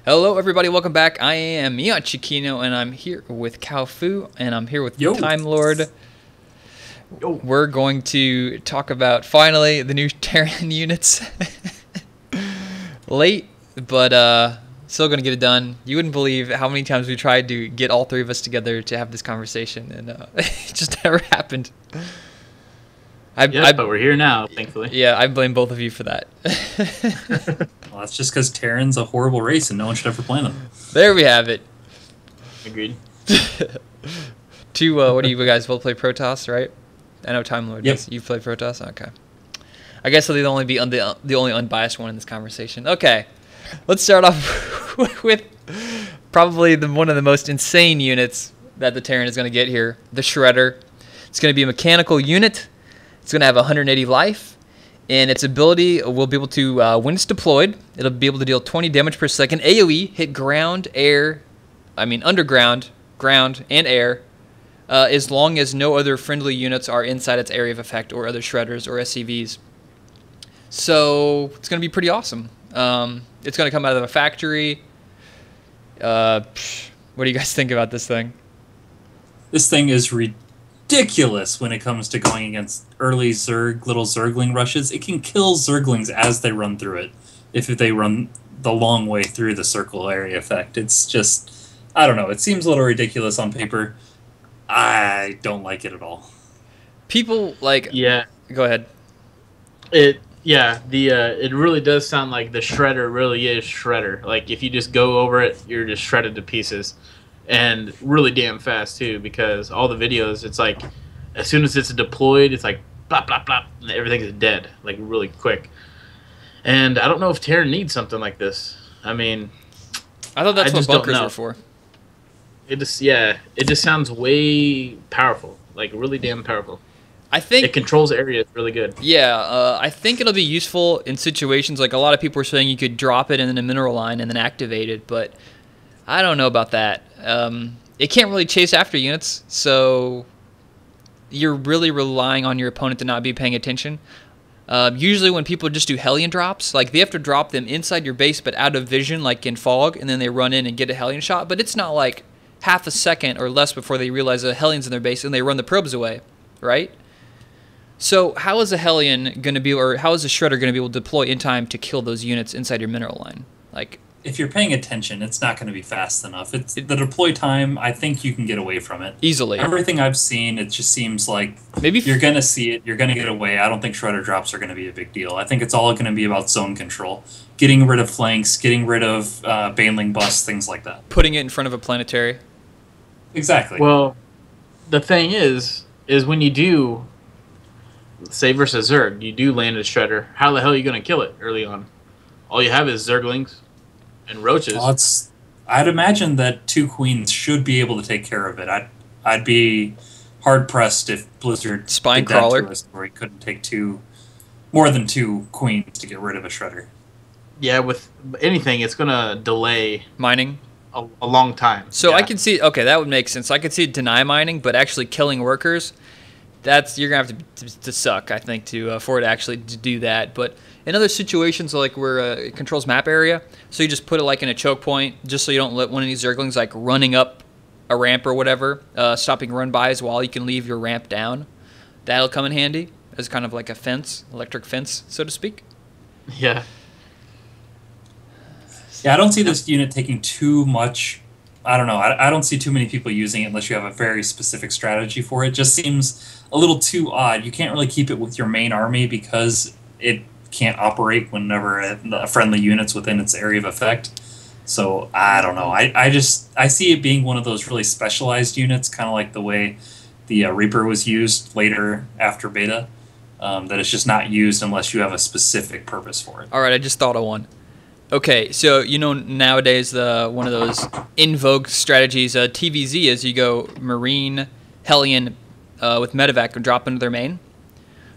Hello, everybody. Welcome back. I am EonShiKeno, and I'm here with CowFu, and I'm here with TimeLorD. Yo. We're going to talk about, finally, the new Terran units. Late, but still going to get it done. You wouldn't believe how many times we tried to get all three of us together to have this conversation, and it just never happened. But we're here now, thankfully. Yeah, I blame both of you for that. Well, that's just because Terran's a horrible race and no one should ever play them. There we have it. Agreed. What do you guys both play Protoss, right? I know TimeLorD. Yep. You've played Protoss? Okay. I guess I'll only be the only unbiased one in this conversation. Okay. Let's start off with probably one of the most insane units that the Terran is going to get here, the Shredder. It's going to be a mechanical unit. It's going to have 180 life, and its ability will be able to, when it's deployed, it'll be able to deal 20 damage per second, AoE, hit underground, ground, and air, as long as no other friendly units are inside its area of effect or other Shredders or SCVs. So it's going to be pretty awesome. It's going to come out of a factory. What do you guys think about this thing? This thing is ridiculous when it comes to going against early little Zergling rushes. It can kill Zerglings as they run through it, if they run the long way through the circle area effect. It's just, I don't know, it seems a little ridiculous on paper. I don't like it at all. People like... Yeah. Go ahead. It really does sound like the Shredder really is Shredder. Like, if you just go over it, you're just shredded to pieces. And really damn fast, too, because all the videos, it's like, as soon as it's deployed, it's like, blop, blop, blop, and everything is dead, like, really quick. And I don't know if Terran needs something like this. I mean... I thought that's what bunkers were for. It just sounds way powerful. Like, really damn powerful. I think it controls areas really good. Yeah, I think it'll be useful in situations like a lot of people are saying you could drop it in a mineral line and then activate it, but I don't know about that. It can't really chase after units, so you're really relying on your opponent to not be paying attention. Usually when people just do Hellion drops, like they have to drop them inside your base but out of vision, like in fog, and then they run in and get a Hellion shot, but it's not like half a second or less before they realize a Hellion's in their base and they run the probes away, right? So how is a Hellion going to be, or how is a Shredder going to be able to deploy in time to kill those units inside your mineral line? Like, if you're paying attention, it's not going to be fast enough. The deploy time, I think you can get away from it. Easily. Everything I've seen, it just seems like maybe you're going to see it, you're going to get away. I don't think Shredder drops are going to be a big deal. I think it's all going to be about zone control. Getting rid of flanks, getting rid of Baneling busts, things like that. Putting it in front of a planetary. Exactly. Well, the thing is when you do, say versus Zerg, you do land a Shredder, how the hell are you going to kill it early on? All you have is Zerglings and roaches. Well, I'd imagine that 2 queens should be able to take care of it. I'd be hard pressed if Blizzard Spine did that crawler to us, where he couldn't take more than 2 queens to get rid of a Shredder. Yeah, with anything, it's going to delay mining a long time. So yeah. I can see, okay, that would make sense. I could see deny mining, but actually killing workers, you're gonna have to suck, I think, for it actually to do that. But in other situations, like where it controls map area, so you just put it like in a choke point, just so you don't let one of these Zerglings like running up a ramp or whatever, stopping run-bys while you can leave your ramp down. That'll come in handy as kind of like a fence, electric fence, so to speak. Yeah. Yeah, I don't see this unit taking too much. I don't know. I don't see too many people using it unless you have a very specific strategy for it. It just seems a little too odd. You can't really keep it with your main army because it can't operate whenever a friendly unit's within its area of effect. So I don't know. I see it being one of those really specialized units, kind of like the way the Reaper was used later after beta. That it's just not used unless you have a specific purpose for it. All right, I just thought of one. Okay, so you know nowadays one of those in vogue strategies, TVZ, is you go Marine, Hellion with Medevac and drop into their main.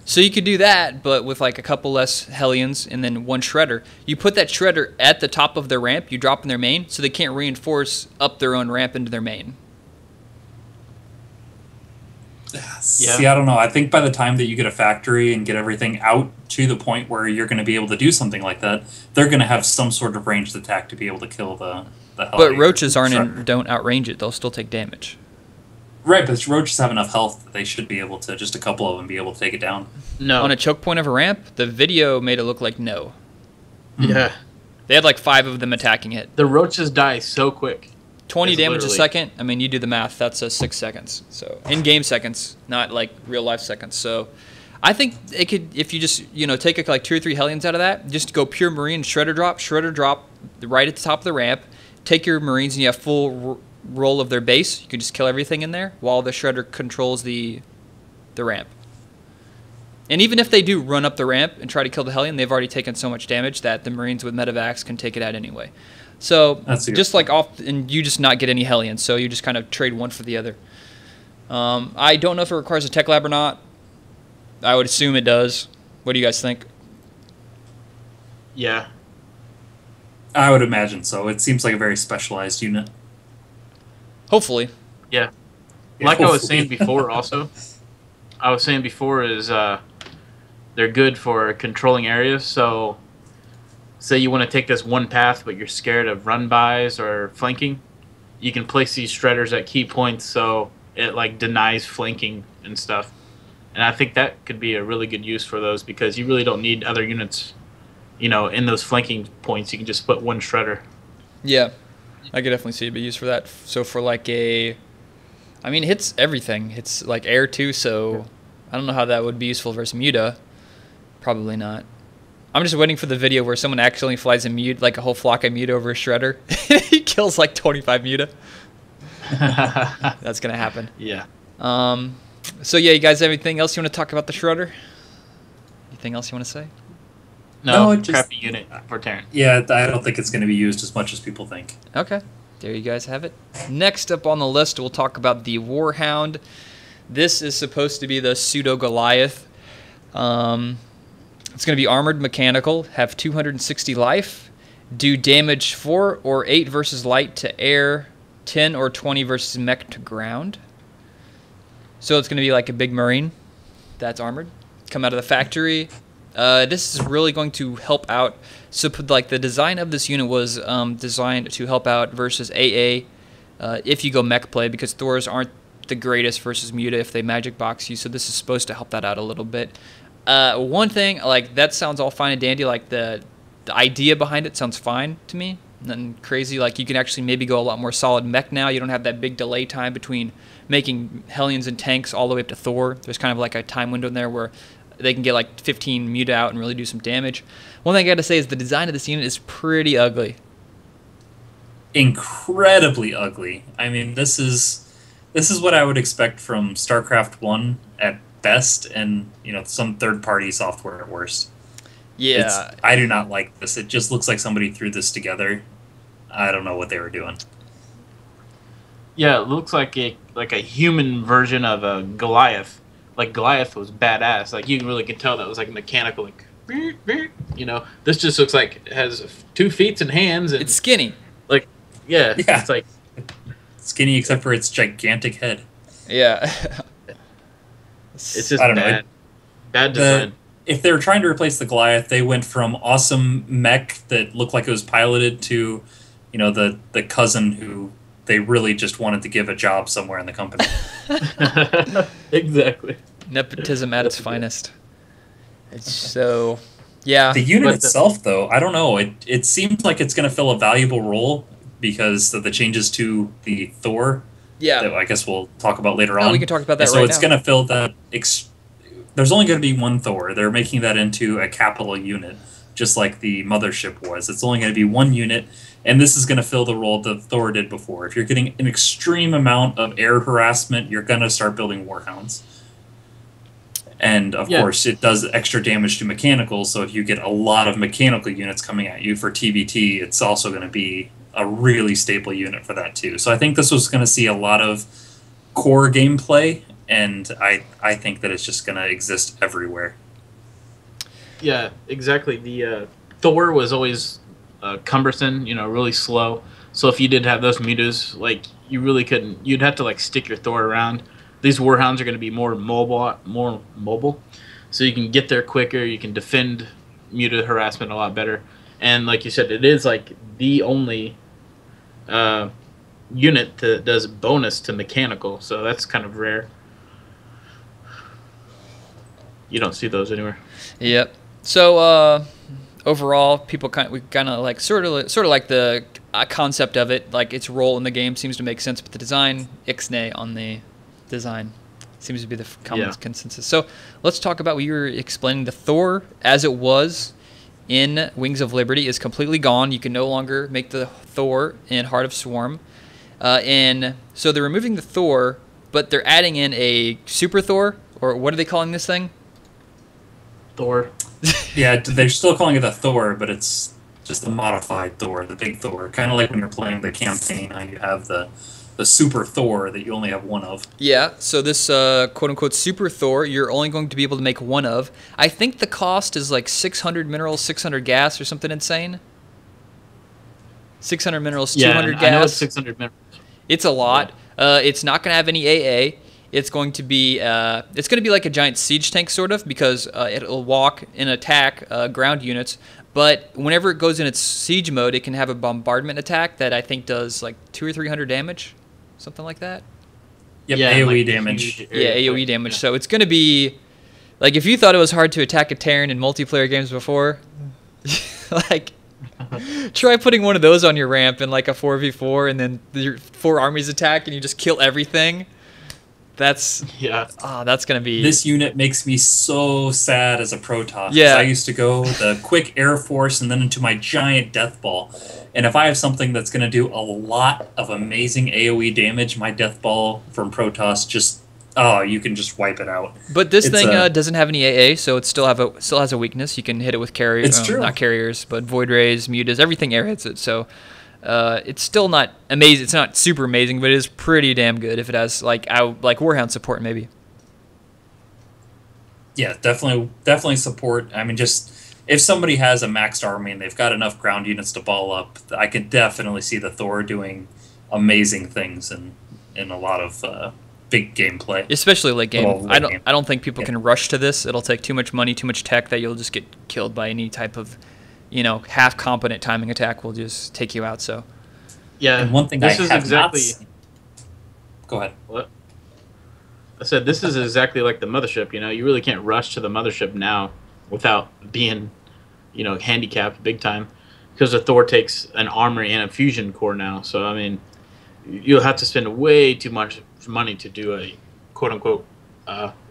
So you could do that, but with like a couple less Hellions and then 1 Shredder. You put that Shredder at the top of their ramp, you drop in their main, so they can't reinforce up their own ramp into their main. See, I don't know. I think by the time that you get a factory and get everything out to the point where you're going to be able to do something like that, they're going to have some sort of ranged attack to be able to kill the hell out But of roaches your don't outrange it. They'll still take damage. Right, but roaches have enough health that they should be able to, just a couple of them, be able to take it down. No. On a choke point of a ramp, the video made it look like no. Yeah. They had like 5 of them attacking it. The roaches die so quick. 20 It's damage a literally- second. I mean, you do the math. That's 6 seconds. So in-game seconds, not like real-life seconds. So I think it could, if you just take like 2 or 3 Hellions out of that, just go pure Marine shredder drop right at the top of the ramp. Take your Marines and you have full roll of their base. You can just kill everything in there while the shredder controls the ramp. And even if they do run up the ramp and try to kill the Hellion, they've already taken so much damage that the Marines with Medivacs can take it out anyway. So just like off, and you just not get any Hellions, so you just kind of trade one for the other. I don't know if it requires a tech lab or not. I would assume it does. What do you guys think? Yeah. I would imagine so. It seems like a very specialized unit. Hopefully. Yeah. Yeah, Like I was hopefully. saying before also, is they're good for controlling areas. So say you want to take this one path but you're scared of run-bys or flanking, you can place these shredders at key points so it like denies flanking and stuff. And I think that could be a really good use for those because you really don't need other units, in those flanking points. You can just put one shredder. Yeah. I could definitely see it be used for that. So for like it hits everything. It's like air too, so I don't know how that would be useful versus Muta. Probably not. I'm just waiting for the video where someone accidentally flies a Mute, like a whole flock of Muta over a shredder. He kills like 25 Muta. That's going to happen. Yeah. So yeah, you guys have anything else you want to talk about the shredder? Anything else you want to say? No, just- crappy unit for Terran. Yeah, I don't think it's going to be used as much as people think. Okay. There you guys have it. Next up on the list, we'll talk about the Warhound. This is supposed to be the pseudo-Goliath. It's going to be armored mechanical, have 260 life, do damage 4 or 8 versus light to air, 10 or 20 versus mech to ground. So it's going to be like a big Marine that's armored. Come out of the factory. This is really going to help out. So like the design of this unit was designed to help out versus AA if you go mech play, because Thors aren't the greatest versus Muta if they magic box you. So this is supposed to help that out a little bit. One thing, like, that sounds all fine and dandy. Like the idea behind it sounds fine to me. Nothing crazy. Like you can actually maybe go a lot more solid mech now. You don't have that big delay time between making Hellions and tanks all the way up to Thor. There's kind of like a time window in there where they can get like 15 Muta out and really do some damage. One thing I gotta say is the design of this unit is pretty ugly. Incredibly ugly. I mean, this is what I would expect from StarCraft 1 at best, and some third-party software at worst. Yeah. I do not like this. It just looks like somebody threw this together. I don't know what they were doing. Yeah, it looks like a human version of a Goliath. Like Goliath was badass. Like you really could tell that was like mechanical. Like, this just looks like it has 2 feet and hands. And It's skinny. like, yeah, Yeah. it's like Skinny except for its gigantic head. Yeah. it's just I don't know. bad. Bad design. If they were trying to replace the Goliath, they went from awesome mech that looked like it was piloted to, the cousin who they really just wanted to give a job somewhere in the company. Exactly. Nepotism at its finest. So, yeah. The unit But itself, though, I don't know. It seems like it's going to fill a valuable role because of the changes to the Thor. Yeah. That I guess we'll talk about later No, on. we can talk about that And so right it's now. going to fill that. There's only going to be one Thor. They're making that into a capital unit, just like the mothership was. It's only going to be one unit, and this is going to fill the role that Thor did before. If you're getting an extreme amount of air harassment, you're going to start building Warhounds. And, of course, it does extra damage to mechanical, so if you get a lot of mechanical units coming at you for TBT, it's also going to be a really staple unit for that, too. So I think this was going to see a lot of core gameplay, and I think that it's just going to exist everywhere. Yeah, exactly. The Thor was always cumbersome, really slow. So if you did have those mutas, like you really couldn't. You'd have to like stick your Thor around these warhounds are going to be more mobile, so you can get there quicker. You can defend muted harassment a lot better. And like you said, it is like the only unit that does bonus to mechanical, so that's kind of rare. You don't see those anywhere. Yep. So overall, people kind of like sort of like the concept of it, like its role in the game seems to make sense, but the design, ixnay on the design seems to be the common consensus. So let's talk about what you were explaining. The Thor, as it was in Wings of Liberty, is completely gone. You can no longer make the Thor in Heart of Swarm. And so they're removing the Thor, but they're adding in a Super Thor, or what are they calling this thing? Thor. Yeah, they're still calling it a Thor, but it's just the modified Thor, the big Thor. Kind of like when you're playing the campaign, how you have the Super Thor that you only have one of. Yeah, so this quote-unquote Super Thor, you're only going to be able to make one of. I think the cost is like 600 minerals, 600 gas, or something insane. 600 minerals, 200 gas. I know it's 600 minerals. It's a lot. It's not going to have any AA. It's going to be like a giant siege tank sort of, because it'll walk and attack ground units. But whenever it goes in its siege mode, it can have a bombardment attack that I think does like 200 or 300 damage, something like that. Yep, yeah, AoE like damage. Yeah, AoE damage. Yeah. So it's going to be like, if you thought it was hard to attack a Terran in multiplayer games before, like try putting one of those on your ramp in like a 4v4, and then your 4 armies attack and you just kill everything. That's gonna be. This unit makes me so sad as a Protoss. Yeah, I used to go the quick Air Force and then into my giant Death Ball, and if I have something that's gonna do a lot of amazing AOE damage, my Death Ball from Protoss you can just wipe it out. But this thing doesn't have any AA, so it still has a weakness. You can hit it with carriers. It's true. Not carriers, but Void Rays, Mutas, everything air hits it. So. It's still not amazing. It's not super amazing, but it is pretty damn good if it has like Warhound support maybe. Yeah, definitely support. I mean, just if somebody has a maxed army and they've got enough ground units to ball up, I could definitely see the Thor doing amazing things in a lot of big gameplay, especially late game. I don't think people can rush to this. It'll take too much money, too much tech that you'll just get killed by any type of half competent timing attack will just take you out. So, yeah. And one thing this I is have exactly. Go ahead. What? I said this is exactly like the mothership. You really can't rush to the mothership now without being, handicapped big time, because the Thor takes an armory and a fusion core now. So I mean, you'll have to spend way too much money to do a quote unquote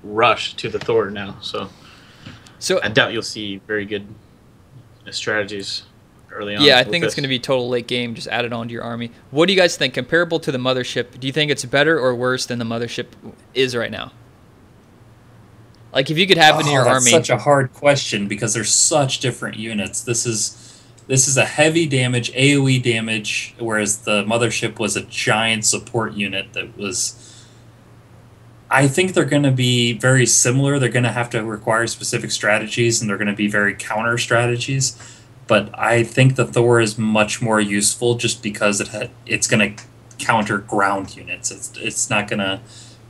rush to the Thor now. So I doubt you'll see very good strategies early on. Yeah, I think it's going to be total late game, just add it onto your army. What do you guys think? Comparable to the mothership, do you think it's better or worse than the mothership is right now? Like, if you could have it in your army. That's such a hard question because there's such different units. This is a heavy damage, AoE damage, whereas the mothership was a giant support unit that was... I think they're going to be very similar. They're going to have to require specific strategies, and they're going to be very counter strategies. But I think the Thor is much more useful just because it's going to counter ground units. It's not going to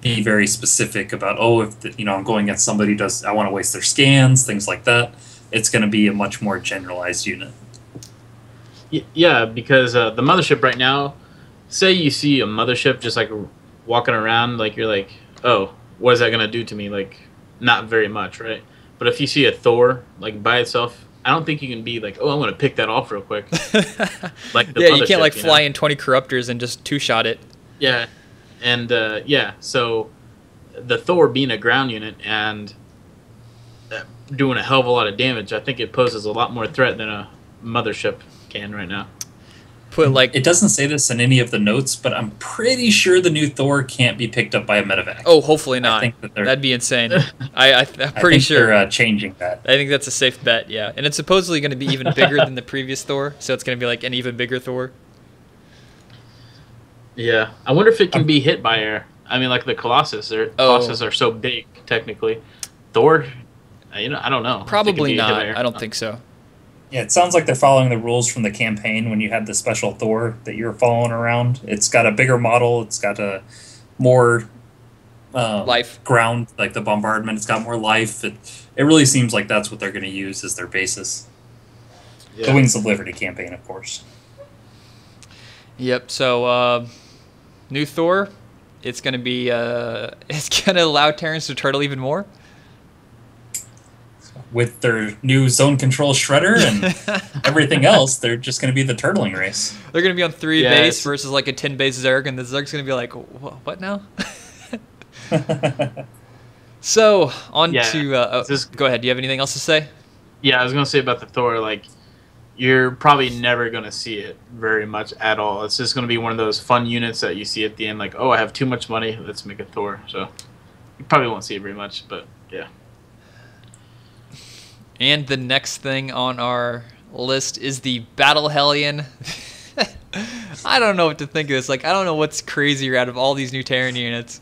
be very specific about, if I'm going against somebody I want to waste their scans, things like that. It's going to be a much more generalized unit. Yeah, because the mothership right now, say you see a mothership just like walking around, like you're like, oh, what is that going to do to me? Like, not very much, right? But if you see a Thor, like, by itself, I don't think you can be like, oh, I want to pick that off real quick. Like you can't, like, fly in 20 Corruptors and just two-shot it. Yeah. And, so the Thor being a ground unit and doing a hell of a lot of damage, I think it poses a lot more threat than a mothership can right now. It doesn't say this in any of the notes, but I'm pretty sure the new Thor can't be picked up by a medevac. Oh, hopefully not. That'd be insane. I'm pretty sure they're changing that. I think that's a safe bet, yeah. And it's supposedly going to be even bigger than the previous Thor, so it's going to be like an even bigger Thor. Yeah, I wonder if it can be hit by air. I mean, like the Colossus. Colossus are so big, technically. Thor, I don't know. Probably not. I don't think so. Yeah, it sounds like they're following the rules from the campaign when you had the special Thor that you were following around. It's got a bigger model. It's got a more Life. ground, like the bombardment. It's got more life. It really seems like that's what they're going to use as their basis. Yeah. The Wings of Liberty campaign, of course. Yep. So new Thor, it's gonna be it's gonna allow Terrans to turtle even more. With their new zone control shredder and everything else, they're just going to be the turtling race. They're gonna be on 3 Yeah, base versus like a 10 base Zerg, and the Zerg's gonna be like, what now? So on to go ahead. Do you have anything else to say? Yeah, I was gonna say about the Thor, like, you're probably never gonna see it very much at all. It's just gonna be one of those fun units that you see at the end, like, oh, I have too much money, let's make a Thor. So you probably won't see it very much, but yeah. And the next thing on our list is the Battle Hellion. I don't know what to think of this. Like, I don't know what's crazier out of all these new Terran units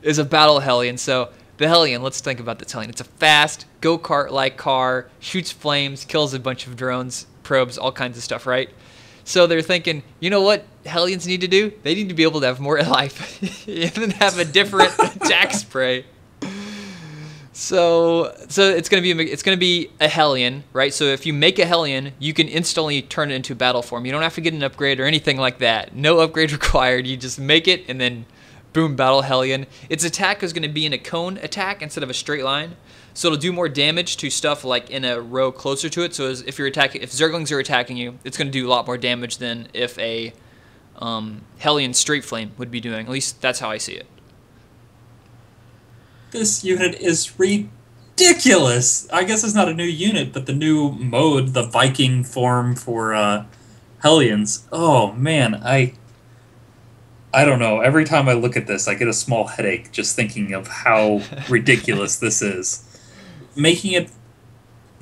is a Battle Hellion. So the Hellion, let's think about this Hellion. It's a fast, go-kart-like car, shoots flames, kills a bunch of drones, probes, all kinds of stuff, right? So they're thinking, you know what Hellions need to do? They need to be able to have more life and then have a different attack spray. So it's gonna be a Hellion, right? So if you make a Hellion, you can instantly turn it into battle form. You don't have to get an upgrade or anything like that. No upgrade required. You just make it and then boom, Battle Hellion. Its attack is going to be in a cone attack instead of a straight line. So it'll do more damage to stuff like in a row closer to it. So if Zerglings are attacking you, it's going to do a lot more damage than if a Hellion straight flame would be doing. At least that's how I see it. This unit is ridiculous. I guess it's not a new unit, but the new mode, the Viking form for Hellions. Oh man, I don't know. Every time I look at this, I get a small headache just thinking of how ridiculous this is. Making it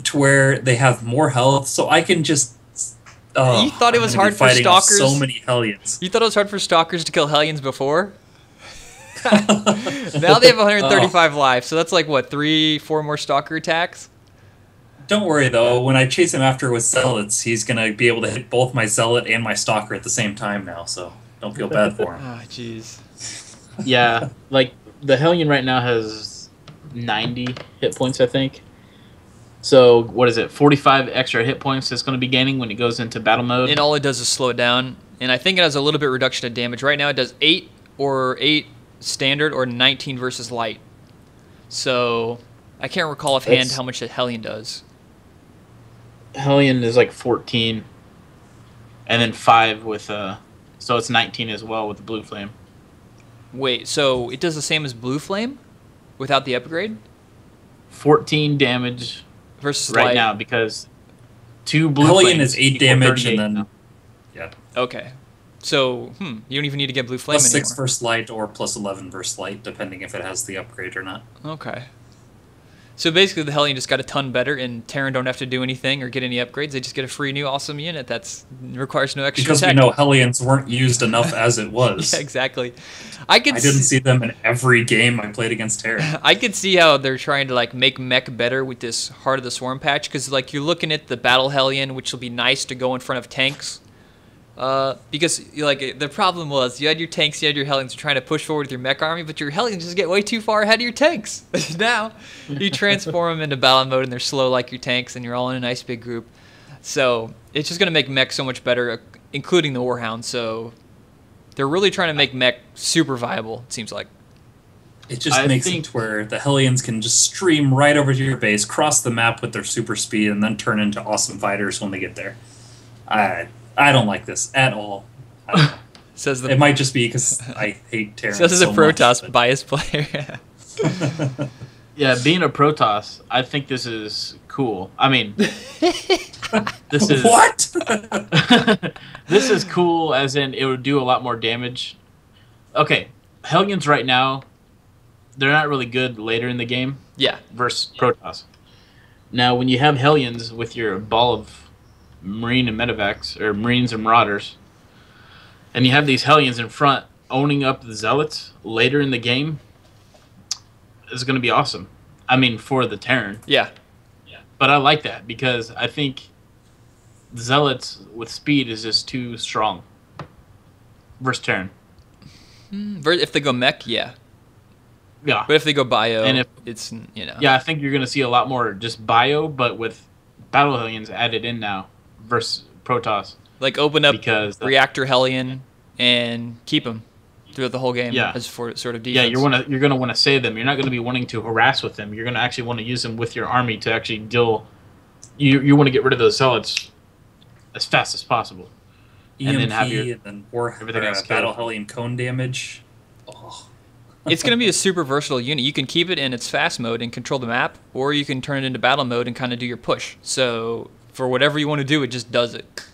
to where they have more health, so I can just. You thought it was hard for stalkers? So many Hellions. You thought it was hard for stalkers to kill Hellions before? Now they have 135 life, so that's like what, 3-4 more stalker attacks? Don't worry though. When I chase him after with zealots, he's gonna be able to hit both my zealot and my stalker at the same time now. So. Don't feel bad for him. Oh, jeez. Yeah, like, the Hellion right now has 90 hit points, I think. So, what is it, 45 extra hit points it's going to be gaining when it goes into battle mode? And all it does is slow it down. And I think it has a little bit reduction of damage. Right now it does 8 standard or 19 versus light. So, I can't recall offhand how much a Hellion does. Hellion is like 14. And then 5 with so it's 19 as well with the blue flame. Wait, so it does the same as blue flame without the upgrade? 14 damage versus right light. Now because 2 blue Hellion flames is 8 damage and then now. Yeah. Okay. So, you don't even need to get blue flame plus anymore. 6 versus light or plus 11 versus light, depending if it has the upgrade or not. Okay. So basically, the Hellion just got a ton better, and Terran don't have to do anything or get any upgrades. They just get a free new awesome unit that requires no extra because attack. We know Hellions weren't used enough as it was. Yeah, exactly. I didn't see them in every game I played against Terran. I could see how they're trying to like make mech better with this Heart of the Swarm patch, because like you're looking at the Battle Hellion, which will be nice to go in front of tanks. Because like the problem was you had your tanks, you had your Hellions trying to push forward with your mech army, but your Hellions just get way too far ahead of your tanks. Now you transform them into battle mode and they're slow like your tanks, and you're all in a nice big group. So it's just gonna make mech so much better, including the Warhound. So they're really trying to make mech super viable. It seems like. It just makes it to where the Hellions can just stream right over to your base, cross the map with their super speed, and then turn into awesome fighters when they get there. I don't like this at all. Says it might just be because I hate Terran so so a Protoss biased player. Yeah, being a Protoss, I think this is cool. I mean, this is what? This is cool, as in it would do a lot more damage. Okay, Hellions right now, they're not really good later in the game. Yeah. Versus Protoss. Now, when you have Hellions with your ball of Marine and Medivacs, or Marines and Marauders, and you have these Hellions in front owning up the Zealots later in the game, is going to be awesome. I mean, for the Terran. Yeah. But I like that, because I think Zealots with speed is just too strong versus Terran. If they go mech, yeah. Yeah. But if they go bio, And if it's, you know. Yeah, I think you're going to see a lot more just bio, but with battle Hellions added in now versus Protoss. Like open up Because Reactor Hellion and keep them throughout the whole game as for sort of defense. Yeah, you're going to want to save them. You're not going to be wanting to harass with them. You're going to actually want to use them with your army to actually deal. You want to get rid of those zealots as fast as possible. EMP and then have your everything else battle Hellion cone damage. Oh. It's going to be a super versatile unit. You can keep it in its fast mode and control the map, or you can turn it into battle mode and kind of do your push. So for whatever you want to do, it just does it.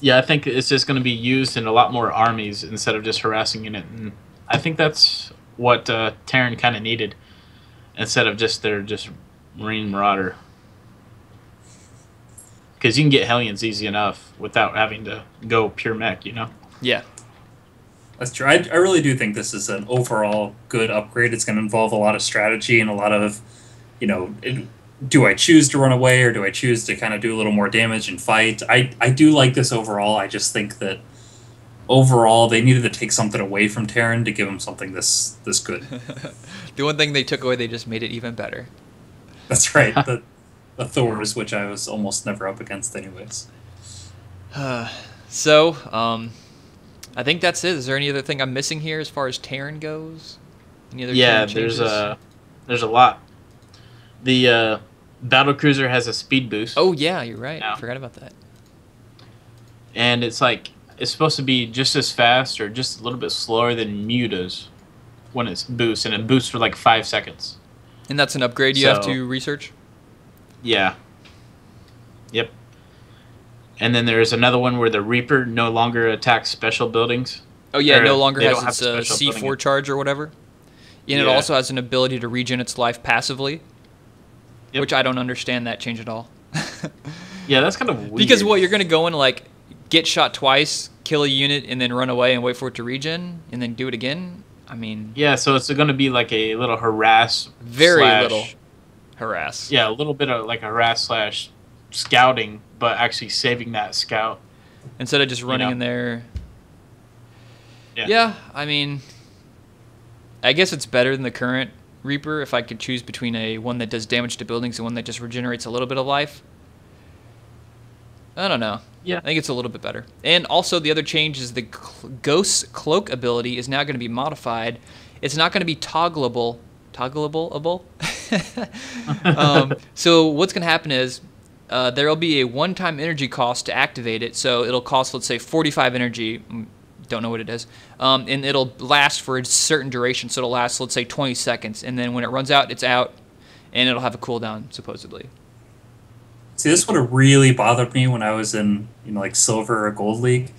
Yeah, I think it's just going to be used in a lot more armies instead of just harassing in it. And I think that's what Terran kind of needed instead of just their Marine Marauder. Because you can get Hellions easy enough without having to go pure mech, you know? Yeah. That's true. I really do think this is an overall good upgrade. It's going to involve a lot of strategy and a lot of, do I choose to run away or do I choose to kind of do a little more damage and fight? I do like this overall. I just think that overall they needed to take something away from Terran to give them something this good. The one thing they took away, they just made it even better. That's right. The Thors, which I was almost never up against anyways. So, I think that's it. Is there any other thing I'm missing here as far as Terran goes? Any other there's a lot. The battle cruiser has a speed boost. Oh yeah, you're right. Now. I forgot about that. And it's supposed to be just as fast or just a little bit slower than Mu does when it's boosts, and it boosts for like 5 seconds. And that's an upgrade you have to research? Yeah. Yep. And then there's another one where the Reaper no longer attacks special buildings. Oh yeah, no longer has its C4 charge or whatever. And it also has an ability to regen its life passively, which I don't understand that change at all. Yeah, that's kind of weird. Because you're going to go in and get shot twice, kill a unit, and then run away and wait for it to regen, and then do it again? I mean... Yeah, so it's going to be like a little harass. Very little harass. Yeah, a little bit of like harass / scouting, but actually saving that scout. Instead of just running in there. Yeah, I mean... I guess it's better than the current Reaper if I could choose between one that does damage to buildings and one that just regenerates a little bit of life. I don't know. Yeah. I think it's a little bit better. And also the other change is the Ghost's Cloak ability is now going to be modified. It's not going to be toggleable. So what's going to happen is there will be a one-time energy cost to activate it. So it'll cost, let's say, 45 energy. Don't know what it is. And it'll last for a certain duration. So it'll last, let's say, 20 seconds. And then when it runs out, it's out. And it'll have a cooldown, supposedly. See, this would have really bothered me when I was in, like Silver or Gold League,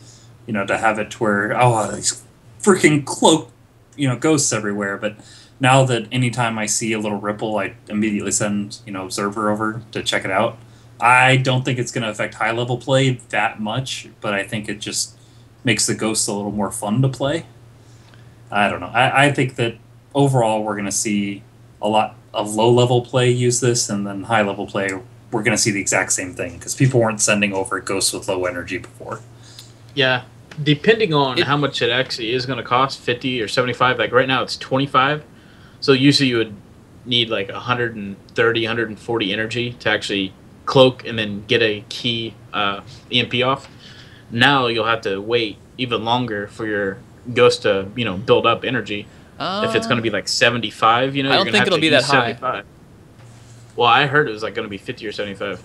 to have it to where, these freaking cloak, ghosts everywhere. But now that anytime I see a little ripple, I immediately send, Observer over to check it out. I don't think it's going to affect high-level play that much, but I think it just makes the ghosts a little more fun to play. I don't know. I think that overall we're going to see a lot of low-level play use this, and then high-level play we're going to see the exact same thing because people weren't sending over ghosts with low energy before. Yeah, depending on how much it actually is going to cost, 50 or 75. Like right now it's 25. So usually you would need like 130, 140 energy to actually cloak and then get a key EMP off. Now you'll have to wait even longer for your ghost to, build up energy. If it's going to be like 75, I don't think it'll be that high. 75. Well, I heard it was like going to be 50 or 75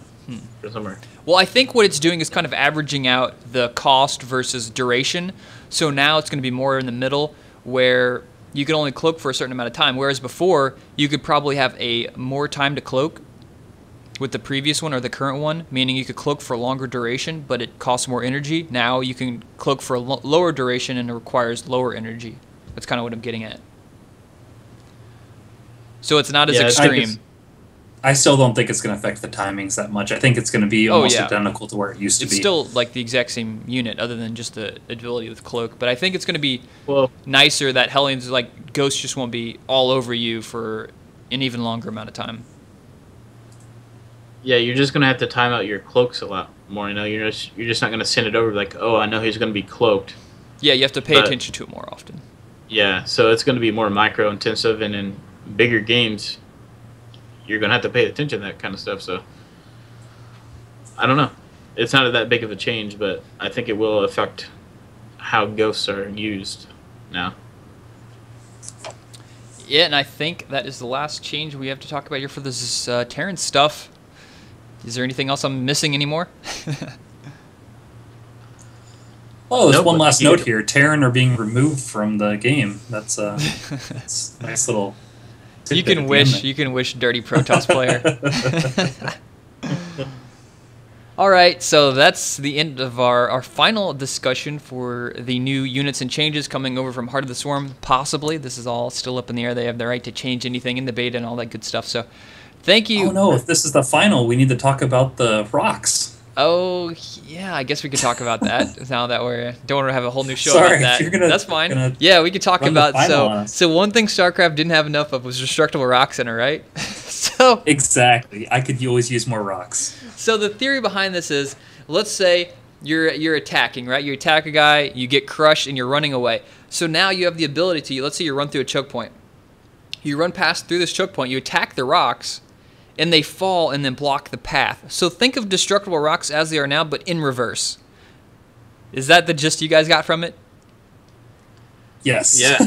or somewhere. Well, I think what it's doing is kind of averaging out the cost versus duration. So now it's going to be more in the middle where you can only cloak for a certain amount of time, whereas before you could probably have more time to cloak with the previous one or the current one, meaning you could cloak for a longer duration, but it costs more energy. Now you can cloak for a lower duration and it requires lower energy. That's kind of what I'm getting at. So it's not as extreme. I still don't think it's going to affect the timings that much. I think it's going to be almost identical to where it used to be. It's still like the exact same unit other than just the ability with Cloak. But I think it's going to be nicer that Hellions, like Ghosts, just won't be all over you for an even longer amount of time. Yeah, you're just going to have to time out your Cloaks a lot more. You're just not going to send it over like, oh, I know he's going to be cloaked. Yeah, you have to pay attention to it more often. Yeah, so it's going to be more micro intensive, and in bigger games, you're going to have to pay attention to that kind of stuff. So I don't know. It's not that big of a change, but I think it will affect how ghosts are used now. Yeah, and I think that is the last change we have to talk about here for this Terran stuff. Is there anything else I'm missing anymore? Oh, there's Nope, one but last you- note here. Terran are being removed from the game. That's that's a nice little. You tidbit can at the wish, end you can wish, dirty Protoss player. All right, so that's the end of our final discussion for the new units and changes coming over from Heart of the Swarm, possibly. This is all still up in the air. They have the right to change anything in the beta and all that good stuff. So thank you. Oh no! If this is the final, we need to talk about the rocks. Oh, yeah, I guess we could talk about that now that we're don't want to have a whole new show Sorry, about that. you're gonna- That's fine. gonna Yeah, we could talk run the about final on us. so one thing StarCraft didn't have enough of was destructible rock center, right? So Exactly. I could always use more rocks. So the theory behind this is, let's say you're attacking, right? You attack a guy, you get crushed, and you're running away. So now you have the ability to, let's say you run through a choke point. You run past through this choke point, you attack the rocks, and they fall and then block the path. So think of destructible rocks as they are now, but in reverse. Is that the gist you guys got from it? Yes. Yeah.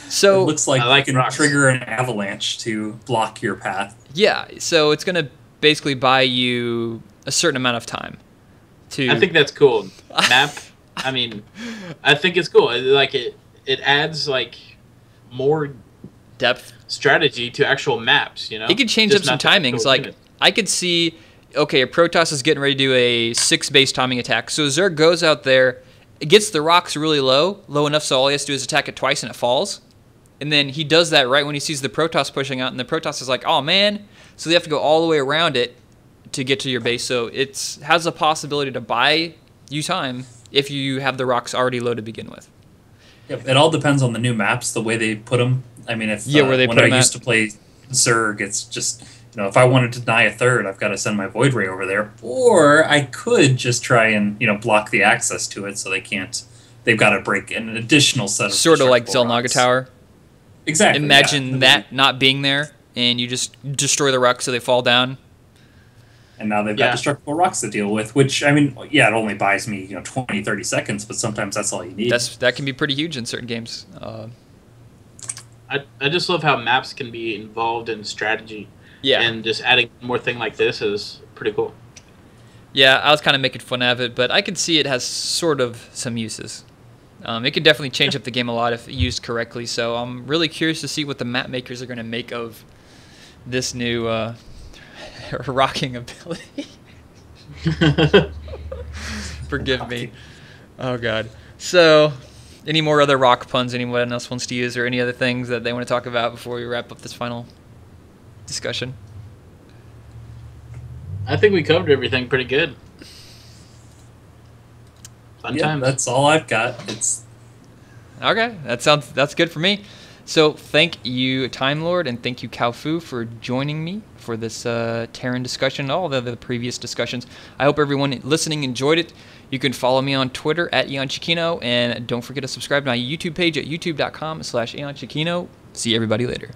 So It looks like I like you can rocks. trigger an avalanche to block your path. yeah, so it's going to basically buy you a certain amount of time to... I think that's cool. Map. I mean, I think it's cool. Like it adds like more depth. strategy to actual maps. You know, It could change Just up some not the actual timings. Like, unit. I could see, okay, a Protoss is getting ready to do a 6-base timing attack. So Zerg goes out there, it gets the rocks really low enough so all he has to do is attack it twice and it falls. And then he does that right when he sees the Protoss pushing out, and the Protoss is like, oh man. So they have to go all the way around it to get to your base. So it has a possibility to buy you time if you have the rocks already low to begin with. Yep. It all depends on the new maps, the way they put them. I mean, if Yeah, where they when put I 'em used at. to play Zerg, it's just, you know, if I wanted to deny a third, I've got to send my Void Ray over there, or I could just try and, you know, block the access to it so they can't. They've got to break an additional set of Sort of like destructible Zelnaga rocks. Tower. Exactly. Imagine yeah. that not being there, and you just destroy the rocks so they fall down. And now they've Yeah. got destructible rocks to deal with, which, I mean, yeah, it only buys me, you know, 20, 30 seconds, but sometimes that's all you need. That can be pretty huge in certain games. I just love how maps can be involved in strategy. Yeah. And just adding more thing like this is pretty cool. Yeah, I was kind of making fun of it, but I can see it has sort of some uses. It could definitely change up the game a lot if used correctly, so I'm really curious to see what the map makers are going to make of this new rocking ability. Forgive me. Oh, God. So, any more other rock puns anyone else wants to use, or any other things that they want to talk about before we wrap up this final discussion? I think we covered everything pretty good. Fun Yeah, times. that's all I've got. It's Okay, that's good for me. So thank you, TimeLorD, and thank you, CowFu, for joining me for this Terran discussion, all the previous discussions. I hope everyone listening enjoyed it. You can follow me on Twitter at EonShiKeno, and don't forget to subscribe to my YouTube page at youtube.com/EonShiKeno. See everybody later.